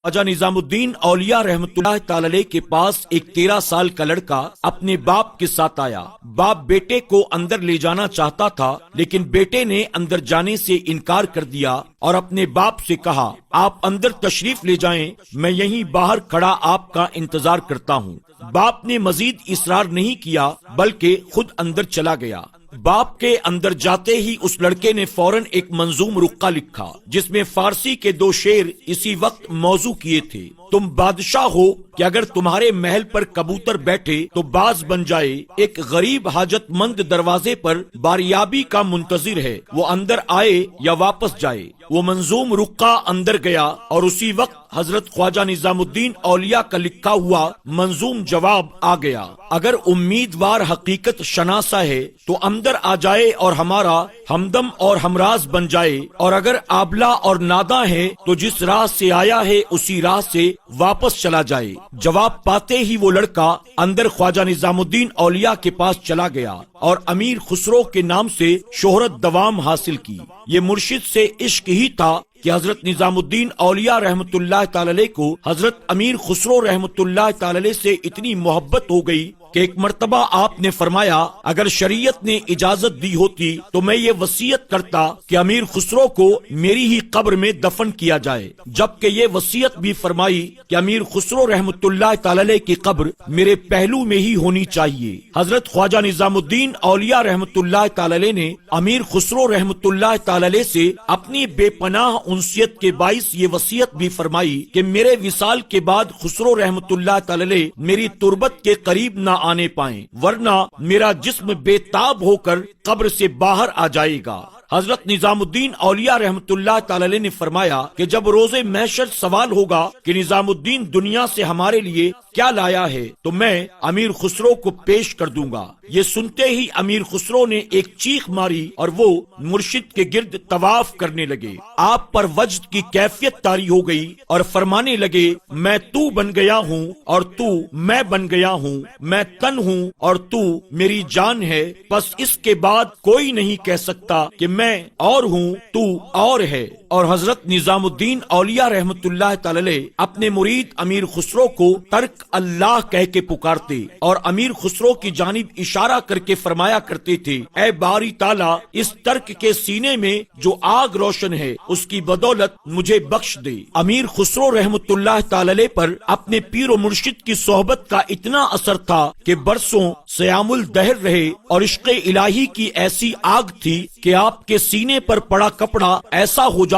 ख्वाजा निजामुद्दीन औलिया रहमतुल्लाह ताला अलैह के पास एक 13 साल का लड़का अपने बाप के साथ आया। बाप बेटे को अंदर ले जाना चाहता था, लेकिन बेटे ने अंदर जाने से इनकार कर दिया और अपने बाप से कहा, आप अंदर तशरीफ ले जाएं, मैं यहीं बाहर खड़ा आपका इंतजार करता हूँ। बाप ने मजीद इसरार नहीं किया, बल्कि खुद अंदर चला गया। बाप के अंदर जाते ही उस लड़के ने फौरन एक मंजूम रुक्का लिखा, जिसमें फारसी के 2 शेर इसी वक्त मौजू किए थे। तुम बादशाह हो कि अगर तुम्हारे महल पर कबूतर बैठे तो बाज बन जाए। एक गरीब हाजतमंद दरवाजे पर बारियाबी का मुंतजिर है, वो अंदर आए या वापस जाए। वो मंजूम रुक्का अंदर गया और उसी वक्त हजरत ख्वाजा निजामुद्दीन औलिया का लिखा हुआ मंजूम जवाब आ गया। अगर उम्मीदवार हकीकत शनासा है तो अंदर आ जाए और हमारा हमदम और हमराज बन जाए, और अगर आबला और नादा है तो जिस राह से आया है उसी राह से वापस चला जाए। जवाब पाते ही वो लड़का अंदर ख्वाजा निजामुद्दीन औलिया के पास चला गया और अमीर खुसरो के नाम से शोहरत दवाम हासिल की। ये मुर्शिद से इश्क ही था कि हजरत निजामुद्दीन औलिया रहमतुल्लाह ताला अलैह को हजरत अमीर खुसरो रहमतुल्लाह ताला अलैह से इतनी मोहब्बत हो गई कि एक मर्तबा आपने फरमाया, अगर शरीयत ने इजाजत दी होती तो मैं ये वसीयत करता कि अमीर खुसरो को मेरी ही कब्र में दफन किया जाए। जबकि ये वसीयत भी फरमाई कि अमीर खुसरो रहमतुल्लाह ताला अलैह की कब्र मेरे पहलू में ही होनी चाहिए। हजरत ख्वाजा निजामुद्दीन औलिया रहमतुल्लाह ताला अलैह ने अमीर खुसरो रहमतुल्लाह ताला अलैह से अपनी बेपनाह उनसियत के बाइस ये वसीयत भी फरमाई कि मेरे विसाल के बाद खुसरो रहमतुल्लाह ताला अलैह मेरी तुरबत के करीब न आने पाएं, वरना मेरा जिस्म बेताब होकर कब्र से बाहर आ जाएगा। हजरत निजामुद्दीन औलिया रहमतुल्लाह ताला अलैह ने फरमाया कि जब रोजे महशर सवाल होगा कि निजामुद्दीन दुनिया से हमारे लिए क्या लाया है, तो मैं अमीर खुसरो को पेश कर दूंगा। ये सुनते ही अमीर खुसरो ने एक चीख मारी और वो मुर्शिद के गिर्द तवाफ करने लगे। आप पर वजद की कैफियत तारी हो गई और फरमाने लगे, मैं तू बन गया हूँ और तू मैं बन गया हूँ, मैं तन हूँ और तू मेरी जान है। बस इसके बाद कोई नहीं कह सकता कि मैं और हूँ, तू और है। और हजरत निजामुद्दीन औलिया रहमतुल्लाह ताला अलैह अपने मुरीद अमीर खुसरो को तर्क अल्लाह कह के पुकारते और अमीर खुसरो की जानिब इशारा करके फरमाया करते थे, ऐ बारी ताला, इस तर्क के सीने में जो आग रोशन है उसकी बदौलत मुझे बख्श दे। अमीर खुसरो रहमतुल्लाह ताला अलैह पर अपने पीर और मुर्शिद की सोहबत का इतना असर था कि बरसों सयामुल दहर रहे और इश्क़ इलाही की ऐसी आग थी कि आपके सीने पर पड़ा कपड़ा ऐसा हो जाता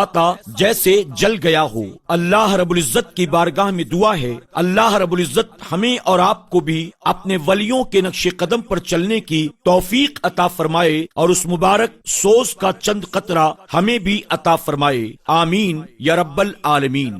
जैसे जल गया हो। अल्लाह रब्बुल इज्जत की बारगाह में दुआ है, अल्लाह रब्बुल इज्जत हमें और आपको भी अपने वलियों के नक्शे कदम पर चलने की तौफीक अता फरमाए और उस मुबारक सोज का चंद कतरा हमें भी अता फरमाए। आमीन या रब्बल आलमीन।